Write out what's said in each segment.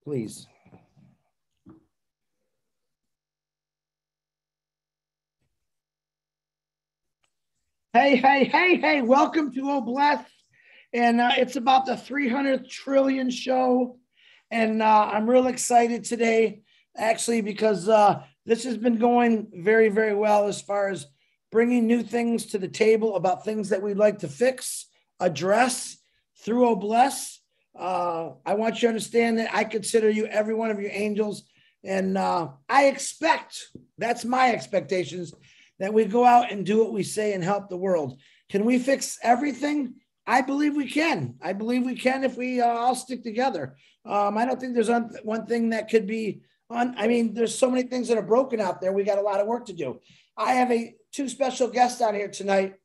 please. Hey, welcome to Oh Bless. And it's about the 300th trillion show. And I'm real excited today, actually, because this has been going very, very well as far as bringing new things to the table about things that we'd like to fix, address through Oh Bless. I want you to understand that I consider you, every one of you, angels. And I expect, that's my expectations, that we go out and do what we say and help the world. Can we fix everything? I believe we can. I believe we can if we all stick together. I don't think there's one thing that could be on. I mean, there's so many things that are broken out there. We got a lot of work to do. I have two special guests out here tonight.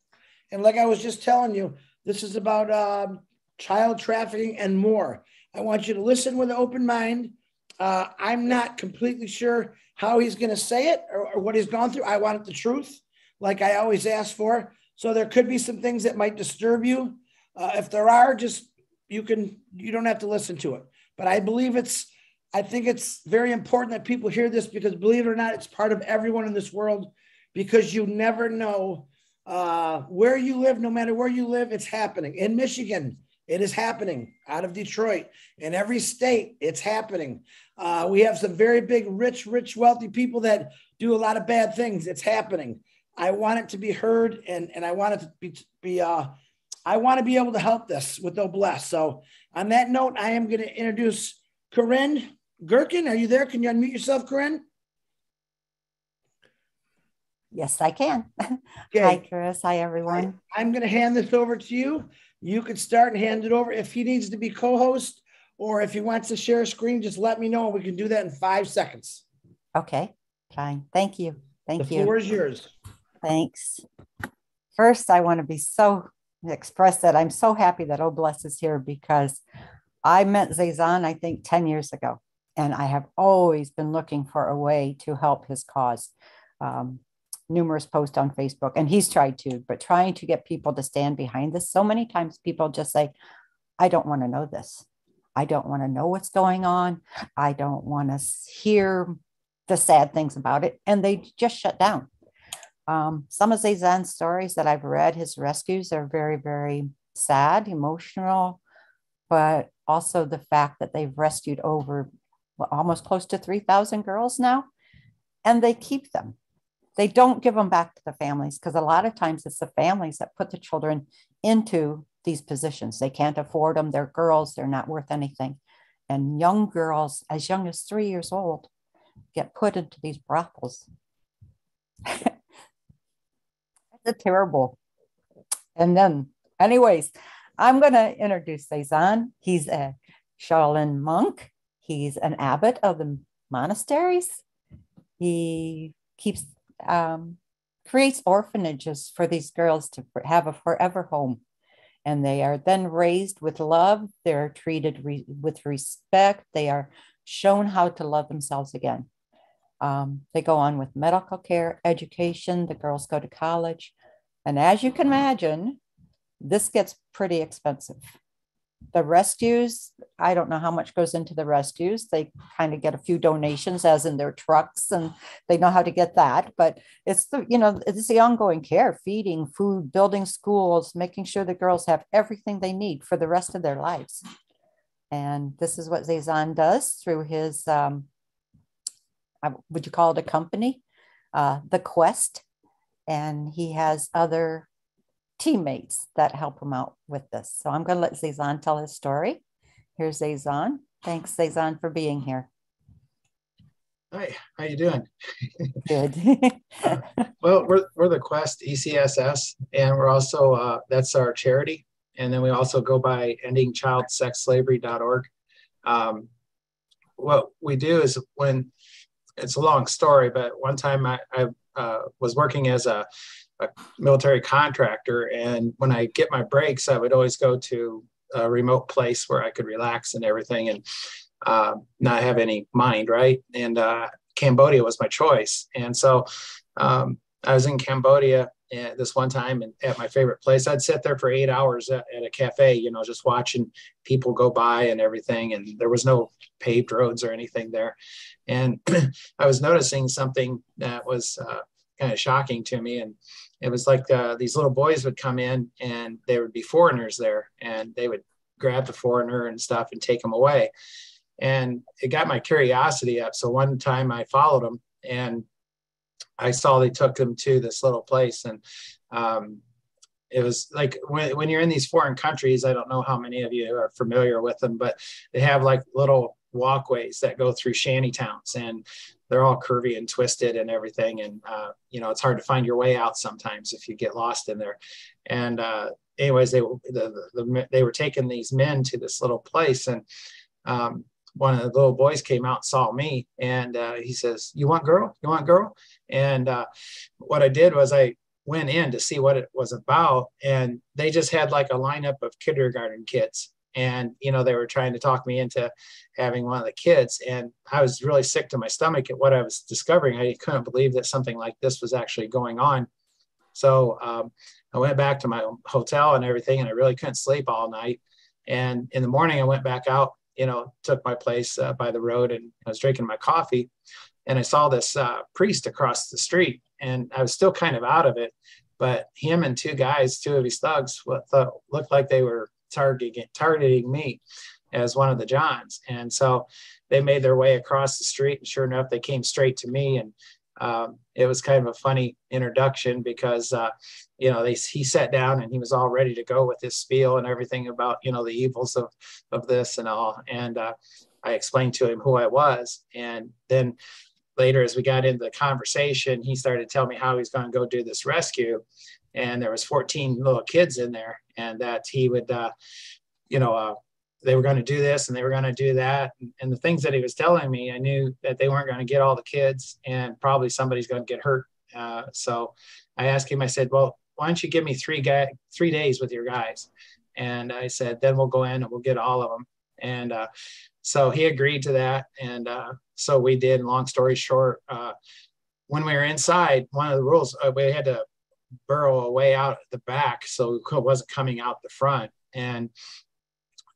And like I was just telling you, this is about child trafficking and more. I want you to listen with an open mind. I'm not completely sure how he's going to say it or what he's gone through. I want the truth, like I always ask for. So there could be some things that might disturb you. If there are, just you don't have to listen to it. But I think it's very important that people hear this, because believe it or not, it's part of everyone in this world, because you never know where you live. No matter where you live, it's happening. In Michigan, it is happening. Out of Detroit, in every state, it's happening. We have some very big, rich, wealthy people that do a lot of bad things. It's happening. I want it to be heard, and I want it to be I want to be able to help this with Oh Bless. So on that note, I am going to introduce Corinne Gherkin. Are you there? Can you unmute yourself, Corinne? Yes, I can. Okay. Hi, Chris. Hi, everyone. I'm going to hand this over to you. You could start and hand it over. If he needs to be co-host or if he wants to share a screen, just let me know, and we can do that in 5 seconds. Okay, fine. Thank you. Thank you. The floor is yours. Thanks. First, I want to express that I'm so happy that Oh Bless is here, because I met Zazan, I think, 10 years ago, and I have always been looking for a way to help his cause. Numerous posts on Facebook, and he's tried to, but trying to get people to stand behind this. So many times people just say, I don't want to know this. I don't want to know what's going on. I don't want to hear the sad things about it. And they just shut down. Some of Zazan's stories that I've read, his rescues, are very, very sad, emotional, but also the fact that they've rescued over almost close to 3,000 girls now, and they keep them. They don't give them back to the families, because a lot of times it's the families that put the children into these positions. They can't afford them. They're girls. They're not worth anything. And young girls, as young as 3 years old, get put into these brothels. It's terrible. And then, anyways, I'm going to introduce Zazan. He's a Shaolin monk. He's an abbot of the monasteries. He creates orphanages for these girls to have a forever home. And they are then raised with love. They're treated with respect. They are shown how to love themselves again. They go on with medical care, education. The girls go to college. And as you can imagine, this gets pretty expensive. The rescues, I don't know how much goes into the rescues. They kind of get a few donations, as in their trucks, and they know how to get that. But it's the ongoing care, feeding, food, building schools, making sure the girls have everything they need for the rest of their lives. And this is what Zazan does through his, would you call it a company? The Quest. And he has other teammates that help him out with this. So I'm going to let Zazan tell his story. Here's Zazan. Thanks, Zazan, for being here. Hi, how you doing? Good. Well, we're the Quest ECSS, and we're also, that's our charity. And then we also go by endingchildsexslavery.org. What we do is, when it's a long story, but one time I was working as a military contractor, and when I get my breaks, I would always go to a remote place where I could relax and everything, and not have any mind, right? And Cambodia was my choice. And so I was in Cambodia this one time and at my favorite place. I'd sit there for 8 hours at a cafe, you know, just watching people go by and everything. And there was no paved roads or anything there. And I was noticing something that was kind of shocking to me. And it was like these little boys would come in and there would be foreigners there, and they would grab the foreigner and stuff and take them away. And it got my curiosity up. So one time I followed them, and I saw they took them to this little place. And it was like when you're in these foreign countries, I don't know how many of you are familiar with them, but they have like little walkways that go through shanty towns, and they're all curvy and twisted and everything. And, you know, it's hard to find your way out sometimes if you get lost in there. And anyways, they were taking these men to this little place. And one of the little boys came out and saw me, and he says, "You want girl? You want girl?" And what I did was I went in to see what it was about, and they just had like a lineup of kindergarten kids. And, you know, they were trying to talk me into having one of the kids. And I was really sick to my stomach at what I was discovering. I couldn't believe that something like this was actually going on. So I went back to my hotel and everything, and I really couldn't sleep all night. And in the morning, I went back out, you know, took my place by the road, and I was drinking my coffee. And I saw this priest across the street, and I was still kind of out of it. But him and two of his thugs looked like they were targeting me as one of the Johns. And so they made their way across the street, and sure enough, they came straight to me. And it was kind of a funny introduction because, you know, he sat down and he was all ready to go with his spiel and everything about, you know, the evils of this and all. And I explained to him who I was. And then later, as we got into the conversation, he started telling me how he's going to go do this rescue. And there was 14 little kids in there, and that he would, you know, they were going to do this and they were going to do that. And the things that he was telling me, I knew that they weren't going to get all the kids, and probably somebody's going to get hurt. So I asked him, I said, "Well, why don't you give me 3 days with your guys?" And I said, "Then we'll go in and we'll get all of them." And so he agreed to that. And so we did. Long story short, when we were inside, one of the rules, we had to burrow a way out the back so it wasn't coming out the front. And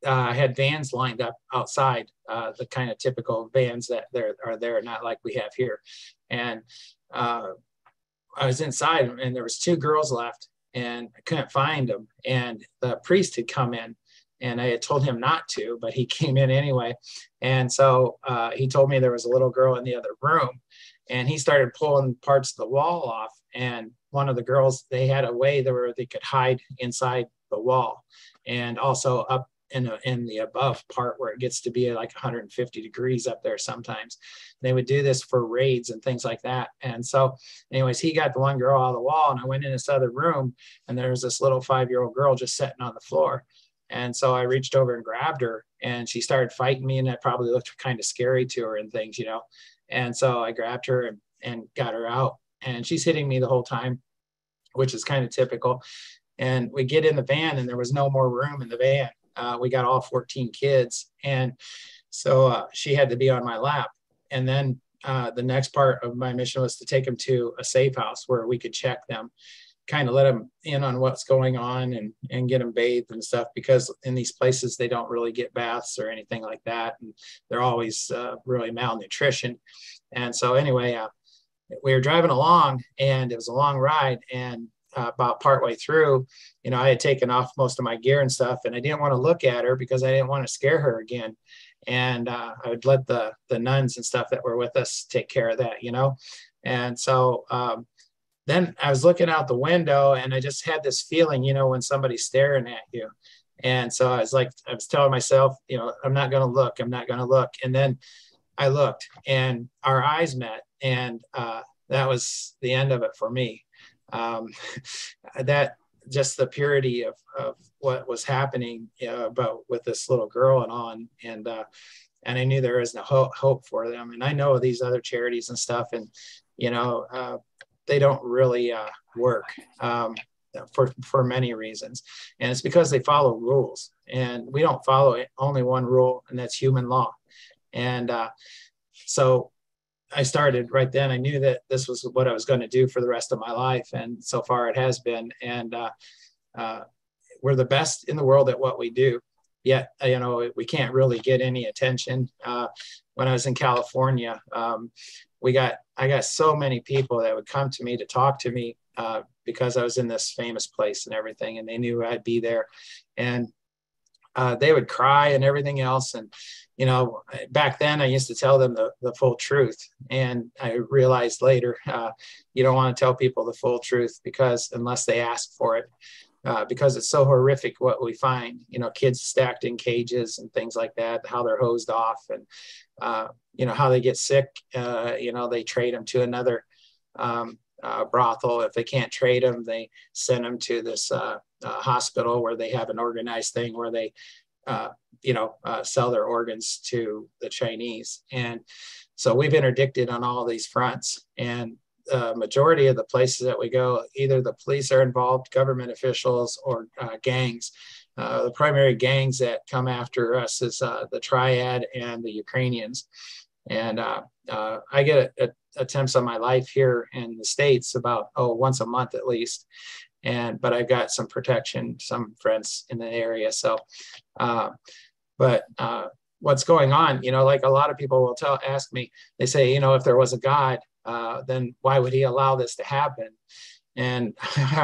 I had vans lined up outside, the kind of typical vans that are there, not like we have here. And I was inside, and there was 2 girls left, and I couldn't find them. And the priest had come in, and I had told him not to, but he came in anyway. And so he told me there was a little girl in the other room, and he started pulling parts of the wall off. And one of the girls, they had a way there where they could hide inside the wall, and also up in the above part where it gets to be like 150 degrees up there sometimes. They would do this for raids and things like that. And so anyways, he got the one girl out of the wall, and I went in this other room, and there was this little 5-year-old girl just sitting on the floor. And so I reached over and grabbed her, and she started fighting me, and that probably looked kind of scary to her and things, you know. And so I grabbed her and got her out, and she's hitting me the whole time, which is kind of typical. And we get in the van, and there was no more room in the van. We got all 14 kids. And so she had to be on my lap. And then the next part of my mission was to take them to a safe house where we could check them, kind of let them in on what's going on, and get them bathed and stuff, because in these places, they don't really get baths or anything like that. And they're always really malnutrition. And so anyway, we were driving along, and it was a long ride. And about partway through, you know, I had taken off most of my gear and stuff, and I didn't want to look at her because I didn't want to scare her again. And I would let the nuns and stuff that were with us take care of that, you know. And so then I was looking out the window, and I just had this feeling, you know, when somebody's staring at you. And so I was telling myself, you know, I'm not going to look. And then I looked, and our eyes met, and that was the end of it for me. That just the purity of what was happening, you know, about with this little girl and on, and I knew there was no hope for them. And I know these other charities and stuff, and you know, they don't really work for many reasons, and it's because they follow rules, and we don't follow only one rule, and that's human law. And so I started right then. I knew that this was what I was going to do for the rest of my life. And so far it has been. And we're the best in the world at what we do. Yet, you know, we can't really get any attention. When I was in California, I got so many people that would come to me to talk to me because I was in this famous place and everything, and they knew I'd be there. And they would cry and everything else. And, you know, back then I used to tell them the full truth. And I realized later, you don't want to tell people the full truth because unless they ask for it, because it's so horrific what we find, you know, kids stacked in cages and things like that, how they're hosed off and, you know, how they get sick. You know, they trade them to another brothel. If they can't trade them, they send them to this hospital where they have an organized thing where they, you know, sell their organs to the Chinese. And so we've interdicted on all these fronts. And majority of the places that we go, either the police are involved, government officials, or gangs. The primary gangs that come after us is the Triad and the Ukrainians. And I get attempts on my life here in the States about, once a month at least. But I've got some protection, some friends in the area. So, but what's going on, you know, like a lot of people will ask me, they say, you know, if there was a God, then why would he allow this to happen? And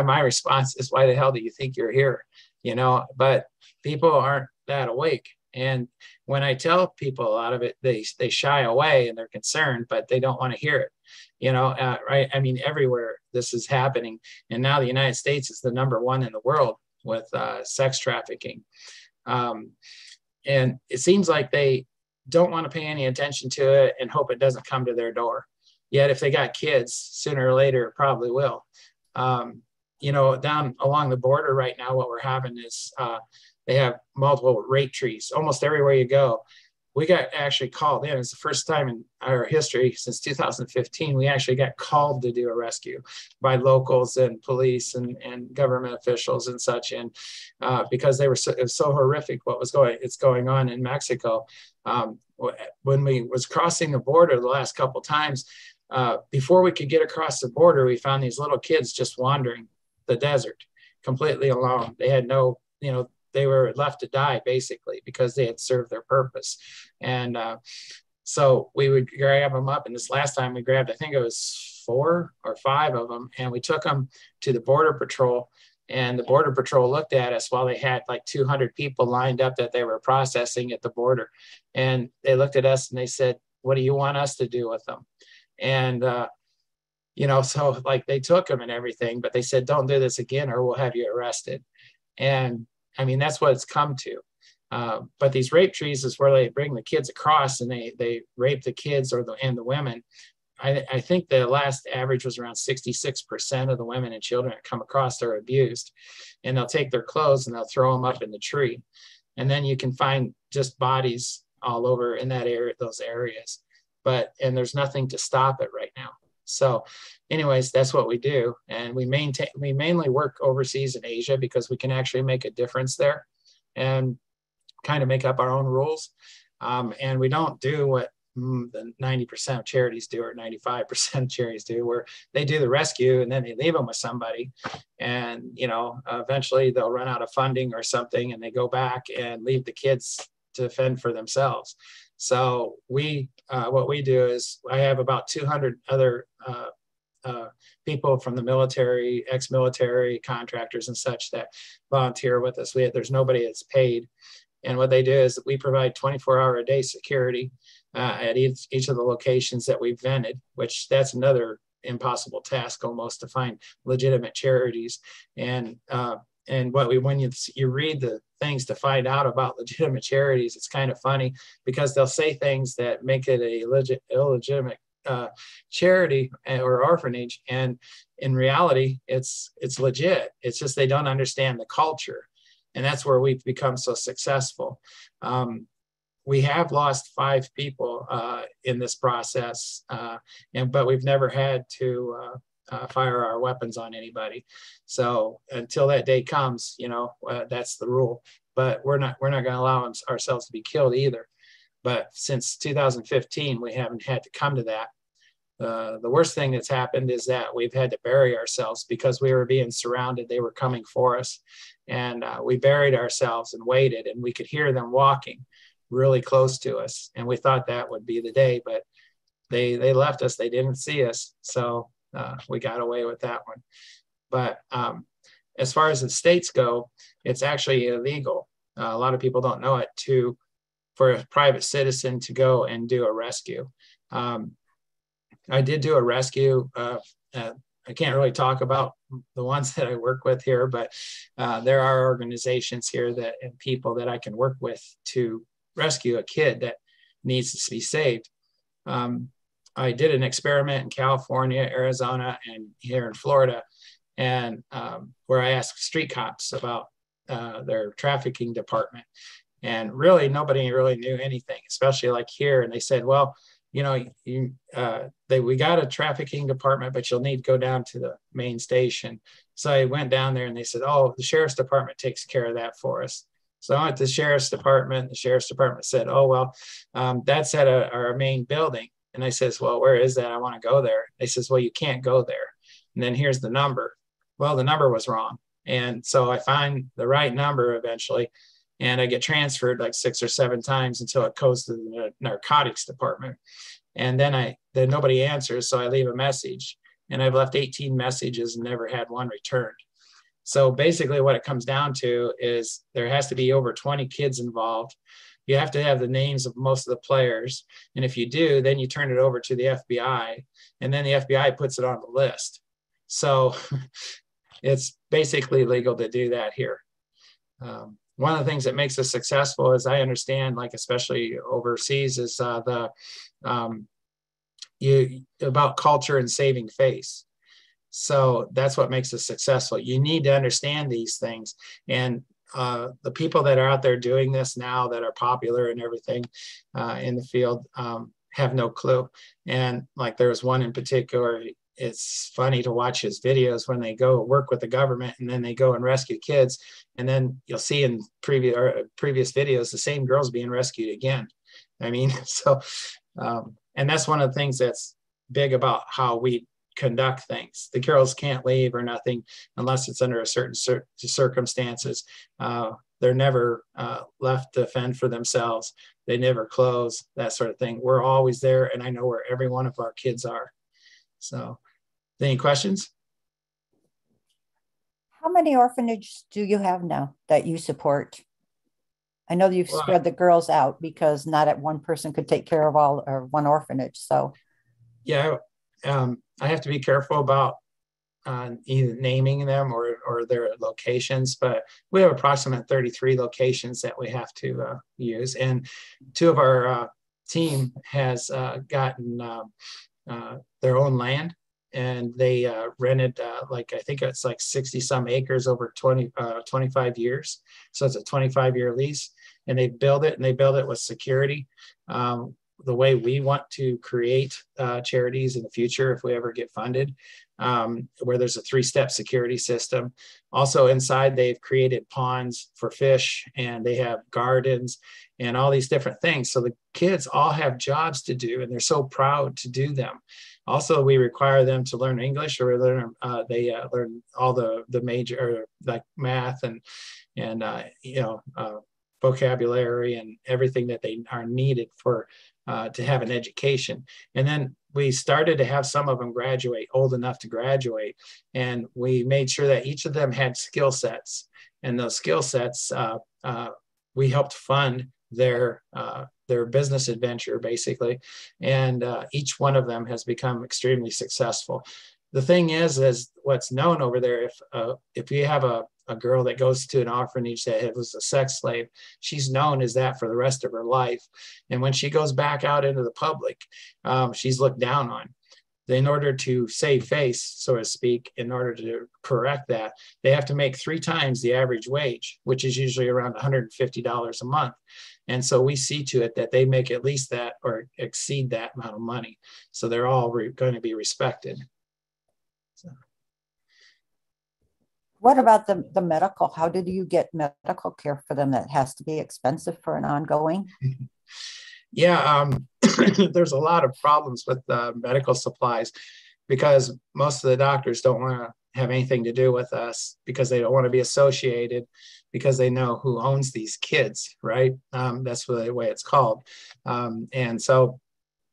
my response is, why the hell do you think you're here? You know, but people aren't that awake. And when I tell people a lot of it, they shy away and they're concerned, but they don't want to hear it. You know, right? I mean, everywhere this is happening. And now the United States is the #1 in the world with sex trafficking. And it seems like they don't want to pay any attention to it and hope it doesn't come to their door. Yet if they got kids, sooner or later, it probably will. You know, down along the border right now, what we're having is they have multiple rape trees almost everywhere you go. We got actually called in. It's the first time in our history since 2015, we actually got called to do a rescue by locals and police and government officials and such. And because it was so horrific what was going on in Mexico. When we was crossing the border the last couple times, before we could get across the border, we found these little kids just wandering the desert completely alone. They had no, you know, they were left to die basically because they had served their purpose. And so we would grab them up. And this last time we grabbed, I think it was 4 or 5 of them. And we took them to the Border Patrol. And the Border Patrol looked at us while they had like 200 people lined up that they were processing at the border. And they looked at us and they said, what do you want us to do with them? And, you know, so like they took them and everything, but they said, don't do this again or we'll have you arrested. And I mean, that's what it's come to. But these rape trees is where they bring the kids across and they rape the kids and the women. I think the last average was around 66% of the women and children that come across are abused. And they'll take their clothes and they'll throw them up in the tree. And then you can find just bodies all over in that area, those areas. And there's nothing to stop it right now. So anyways, that's what we do. And we mainly work overseas in Asia because we can actually make a difference there and kind of make up our own rules. And we don't do what the 90% of charities do or 95% of charities do, where they do the rescue and then they leave them with somebody. And, you know, eventually they'll run out of funding or something and they go back and leave the kids to fend for themselves. So what we do is I have about 200 other people from the military, ex-military contractors and such that volunteer with us. There's nobody that's paid. And what they do is we provide 24-hour-a-day security at each of the locations that we've vented, which that's another impossible task almost to find legitimate charities. And when you read the things to find out about legitimate charities, it's kind of funny because they'll say things that make it a illegitimate charity or orphanage, and in reality, it's legit. It's just they don't understand the culture, and that's where we've become so successful. We have lost 5 people in this process, but we've never had to fire our weapons on anybody. So until that day comes, you know, that's the rule. But we're not going to allow ourselves to be killed either. But since 2015, we haven't had to come to that. the worst thing that's happened is that we've had to bury ourselves because we were being surrounded. They were coming for us, and we buried ourselves and waited, and we could hear them walking really close to us, and we thought that would be the day, but they left us. They didn't see us, so we got away with that one. But as far as the states go, it's actually illegal. A lot of people don't know it, for a private citizen to go and do a rescue. I did do a rescue. I can't really talk about the ones that I work with here, but there are organizations here and people that I can work with to rescue a kid that needs to be saved. I did an experiment in California, Arizona, and here in Florida, and where I asked street cops about their trafficking department. And really, nobody really knew anything, especially like here. And they said, well, you know, we got a trafficking department, but you'll need to go down to the main station. So I went down there and they said, oh, the sheriff's department takes care of that for us. So I went to the sheriff's department. The sheriff's department said, oh, well, that's at our main building. And I says, well, where is that? I want to go there. They says, well, you can't go there. And then here's the number. Well, the number was wrong. And so I find the right number eventually. And I get transferred like 6 or 7 times until it goes to the narcotics department. And then nobody answers, so I leave a message. And I've left 18 messages and never had one returned. So basically what it comes down to is there has to be over 20 kids involved. You have to have the names of most of the players. And if you do, then you turn it over to the FBI. And then the FBI puts it on the list. So it's basically legal to do that here. One of the things that makes us successful, as I understand, like especially overseas, is about culture and saving face. So that's what makes us successful. You need to understand these things. And the people that are out there doing this now that are popular and everything in the field have no clue. And like there was one in particular, it's funny to watch his videos when they go work with the government and then they go and rescue kids. And then you'll see in previous videos, the same girl's being rescued again. I mean, so, and that's one of the things that's big about how we conduct things. The girls can't leave or nothing unless it's under a certain circumstances. They're never left to fend for themselves. They never close, that sort of thing. We're always there, and I know where every one of our kids are. So, any questions? How many orphanages do you have now that you support? I know you've spread the girls out because not one person could take care of all or one orphanage. So, yeah, I have to be careful about either naming them or their locations, but we have approximately 33 locations that we have to use. And 2 of our team has gotten their own land, and they rented I think it's like 60 some acres over 25 years. So it's a 25-year lease, and they build it with security. The way we want to create charities in the future, if we ever get funded, where there's a 3-step security system. Also inside, they've created ponds for fish, and they have gardens and all these different things. So the kids all have jobs to do, and they're so proud to do them. Also, we require them to learn English, or learn all the major, like math and vocabulary and everything that they are needed for to have an education. And then we started to have some of them graduate, old enough to graduate, and we made sure that each of them had skill sets. And those skill sets, we helped fund their business adventure, basically. And each one of them has become extremely successful. The thing is what's known over there, if you have a girl that goes to an orphanage that was a sex slave, she's known as that for the rest of her life. And when she goes back out into the public, she's looked down on. In order to save face, so to speak, in order to correct that, they have to make 3 times the average wage, which is usually around $150 a month. And so we see to it that they make at least that or exceed that amount of money. So they're all going to be respected. So. What about the medical? How did you get medical care for them? That has to be expensive for an ongoing. Yeah, there's a lot of problems with medical supplies because most of the doctors don't want to have anything to do with us because they don't want to be associated because they know who owns these kids, right? That's the way it's called. And so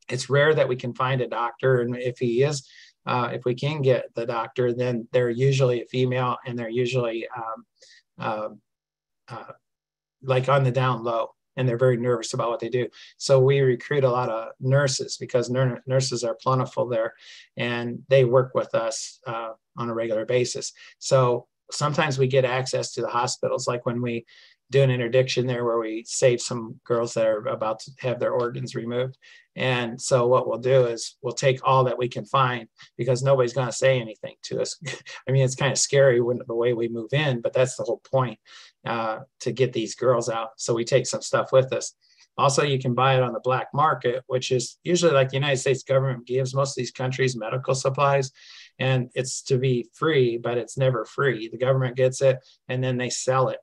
it's rare that we can find a doctor. And if he is, if we can get the doctor, then they're usually a female and they're usually uh, uh, like on the down low, and they're very nervous about what they do. So we recruit a lot of nurses because nurses are plentiful there, and they work with us on a regular basis. So sometimes we get access to the hospitals, like when we do an interdiction there where we save some girls that are about to have their organs removed. And so what we'll do is we'll take all that we can find because nobody's going to say anything to us. I mean, it's kind of scary when the way we move in, but that's the whole point, to get these girls out. So we take some stuff with us. Also, you can buy it on the black market, which is usually like the United States government gives most of these countries medical supplies, and it's to be free, but it's never free. The government gets it and then they sell it.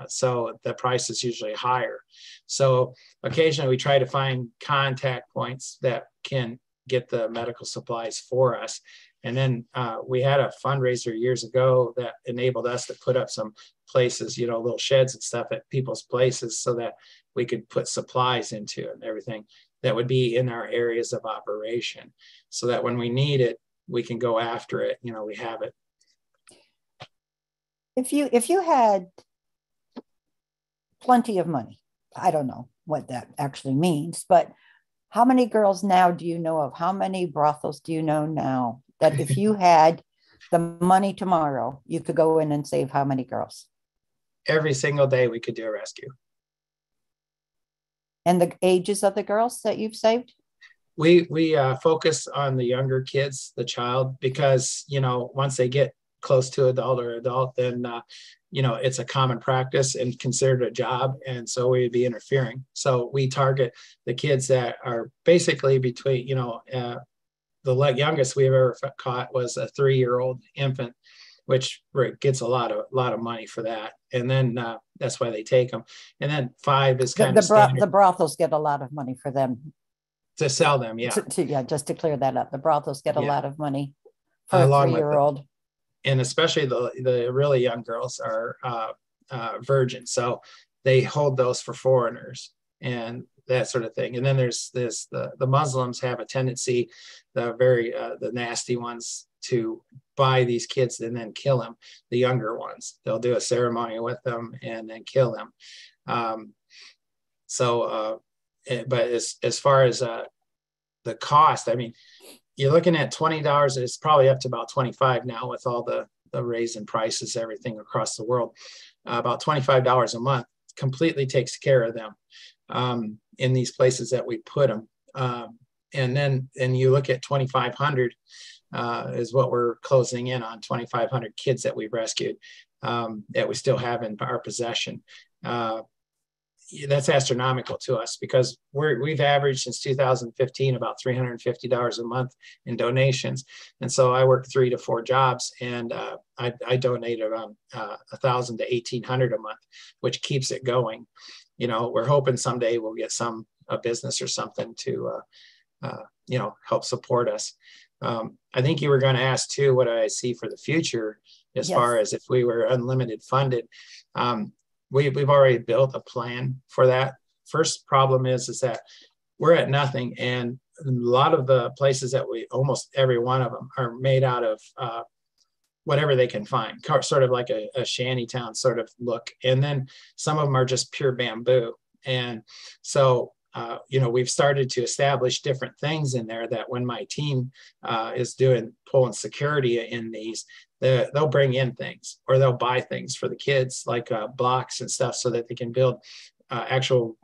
So the price is usually higher. So occasionally we try to find contact points that can get the medical supplies for us. And then we had a fundraiser years ago that enabled us to put up some places, you know, little sheds and stuff at people's places so that we could put supplies into and everything that would be in our areas of operation so that when we need it, we can go after it. You know, we have it. If you had plenty of money, I don't know what that actually means, but how many girls now do you know of? How many brothels do you know now that if you had the money tomorrow, you could go in and save how many girls? Every single day we could do a rescue. And the ages of the girls that you've saved? We focus on the younger kids, the child, because, you know, once they get close to adult, then, you know, it's a common practice and considered a job. And so we'd be interfering. So we target the kids that are basically between, you know, the youngest we've ever caught was a 3-year-old infant, which gets a lot of money for that. And then that's why they take them. And then 5 is kind of standard. The brothels get a lot of money for them. To sell them, yeah. Just to clear that up. The brothels get a lot of money for along a 3-year-old. And especially the really young girls are virgin. So they hold those for foreigners and that sort of thing. And then there's this, the Muslims have a tendency, the nasty ones, to buy these kids and then kill them, the younger ones. They'll do a ceremony with them and then kill them. But as far as the cost, I mean, you're looking at $20. It's probably up to about $25 now with all the raise in prices, everything across the world. About $25 a month completely takes care of them in these places that we put them. And you look at 2,500 is what we're closing in on, 2,500 kids that we've rescued that we still have in our possession. That's astronomical to us because we've averaged since 2015 about $350 a month in donations. And so I work 3 to 4 jobs, and I donate around $1,000 to $1,800 a month, which keeps it going. You know, we're hoping someday we'll get a business or something to, you know, help support us. I think you were going to ask too, what I see for the future as far as if we were unlimited funded. We've already built a plan for that. First problem is that we're at nothing. And a lot of the places that almost every one of them are made out of whatever they can find, sort of like a shanty town sort of look. And then some of them are just pure bamboo. And so, you know, we've started to establish different things in there that when my team is pulling security in these, they'll bring in things or they'll buy things for the kids, like blocks and stuff, so that they can build actual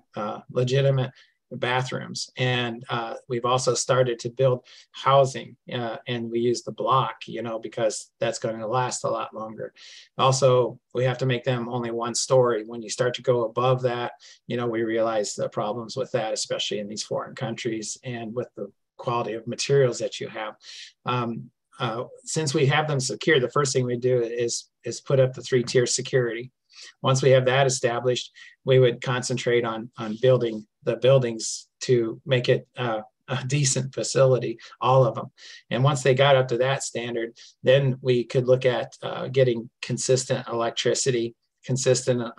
legitimate bathrooms. And we've also started to build housing, and we use the block, you know, because that's going to last a lot longer. Also, we have to make them only 1 story. When you start to go above that, you know, we realize the problems with that, especially in these foreign countries and with the quality of materials that you have. Since we have them secure, the first thing we do is put up the 3-tier security. Once we have that established, we would concentrate on building the buildings to make it a decent facility, all of them. And once they got up to that standard, then we could look at getting consistent electricity, consistent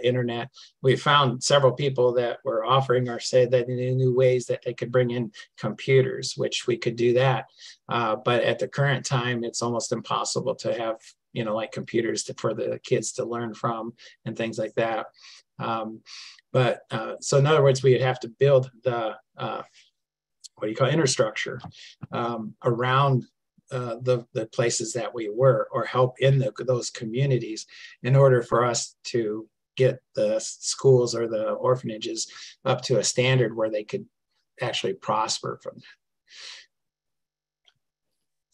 internet. We found several people that were offering or said that they knew ways that they could bring in computers, which we could do that. But at the current time, it's almost impossible to have, like computers for the kids to learn from and things like that. So in other words, we would have to build the infrastructure around the places that we were, or help in those communities, in order for us to get the schools or the orphanages up to a standard where they could actually prosper from that.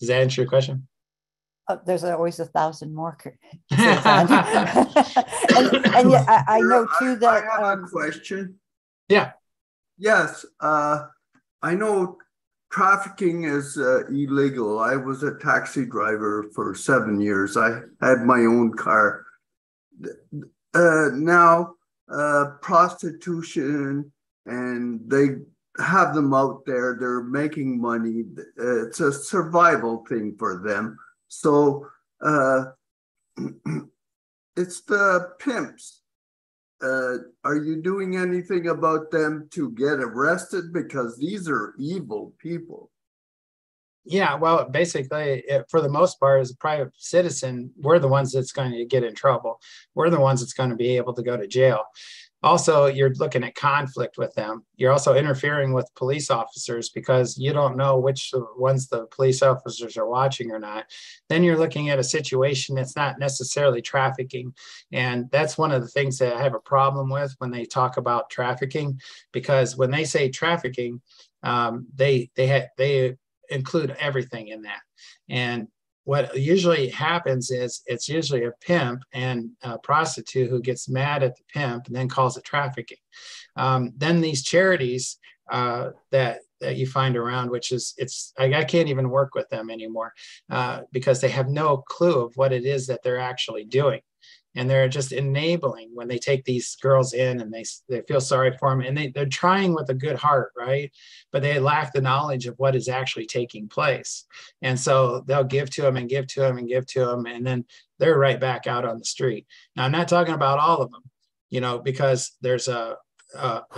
Does that answer your question? There's always 1,000 more. and yeah, I know too that I have a question. Yeah. Yes. I know trafficking is illegal. I was a taxi driver for 7 years. I had my own car. Now, prostitution, and they have them out there. They're making money. It's a survival thing for them. So it's the pimps. Are you doing anything about them to get arrested? Because these are evil people. Yeah, well, basically, for the most part, as a private citizen, we're the ones that's going to get in trouble. We're the ones that's going to be able to go to jail. Also, you're looking at conflict with them. You're also interfering with police officers, because you don't know which ones the police officers are watching or not. Then you're looking at a situation that's not necessarily trafficking. And that's one of the things that I have a problem with when they talk about trafficking, because when they say trafficking, they include everything in that. And what usually happens is it's usually a pimp and a prostitute who gets mad at the pimp and then calls it trafficking. Then these charities that you find around, which is, I can't even work with them anymore because they have no clue of what it is that they're actually doing. And they're just enabling when they take these girls in, and they feel sorry for them, and they're trying with a good heart, right? But they lack the knowledge of what is actually taking place. And so they'll give to them and give to them and give to them, and then they're right back out on the street. Now, I'm not talking about all of them, because there's a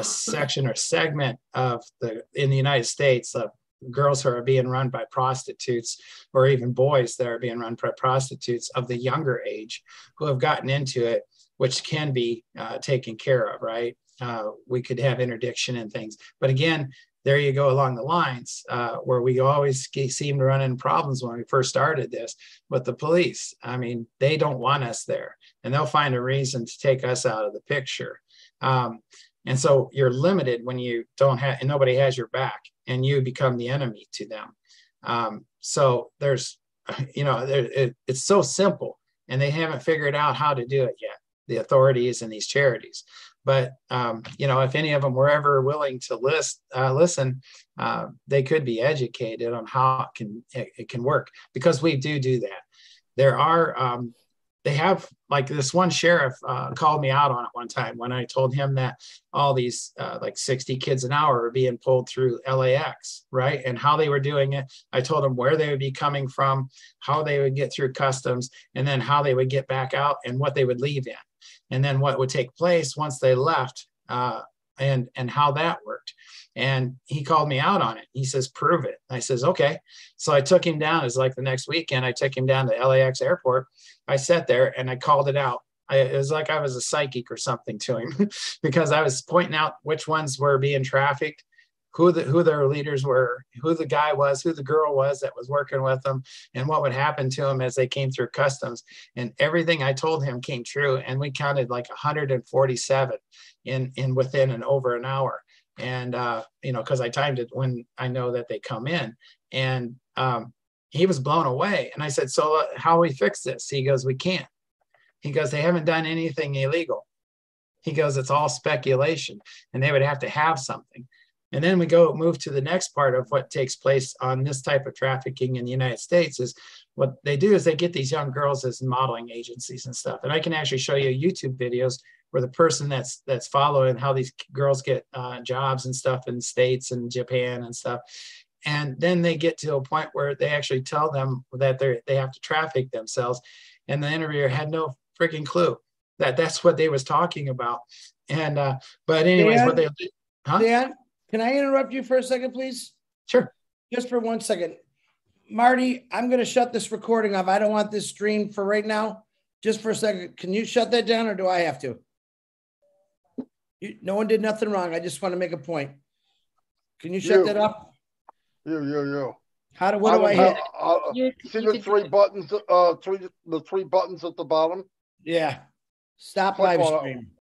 section or segment in the United States of girls who are being run by prostitutes, or even boys that are being run by prostitutes of the younger age, who have gotten into it, which can be taken care of, right? We could have interdiction and things. But again, there you go along the lines where we always seem to run into problems when we first started this with the police. I mean, they don't want us there, and they'll find a reason to take us out of the picture. And so you're limited when you don't have, and nobody has your back, and you become the enemy to them. So there's, it's so simple, and they haven't figured out how to do it yet, the authorities and these charities. But, if any of them were ever willing to listen, they could be educated on how it can work, because we do that. There are, they have, like, this one sheriff called me out on it one time when I told him that all these like 60 kids an hour are being pulled through LAX, right? And how they were doing it. I told him where they would be coming from, how they would get through customs, and then how they would get back out and what they would leave in. And then what would take place once they left, and how that worked. And he called me out on it. He says, prove it. I says, okay. So I took him down. It was like the next weekend, I took him down to LAX airport. I sat there and I called it out. It was like I was a psychic or something to him because I was pointing out which ones were being trafficked, who their leaders were, who the guy was, who the girl was that was working with them, and what would happen to them as they came through customs. And everything I told him came true. And we counted like 147 in within over an hour. And, because I timed it when I know that they come in. And he was blown away. And I said, so how we fix this? He goes, we can't. He goes, they haven't done anything illegal. He goes, it's all speculation, and they would have to have something. And then we move to the next part of what takes place on this type of trafficking in the United States. Is what they do is they get these young girls as modeling agencies and stuff. And I can actually show you YouTube videos or the person that's following how these girls get jobs and stuff in States and Japan and stuff. And then they get to a point where they actually tell them that they have to traffic themselves. And the interviewer had no freaking clue that that's what they was talking about. And, but anyways, Dan, what they, huh? Dan, can I interrupt you for a second, please? Sure. Just for 1 second. Marty, I'm going to shut this recording off. I don't want this stream for right now. Just for a second. Can you shut that down or do I have to? No one did nothing wrong. I just want to make a point. Can you shut that up? You. What do I hit? See the three buttons, the three buttons at the bottom? Yeah. Stop Click live on it. stream.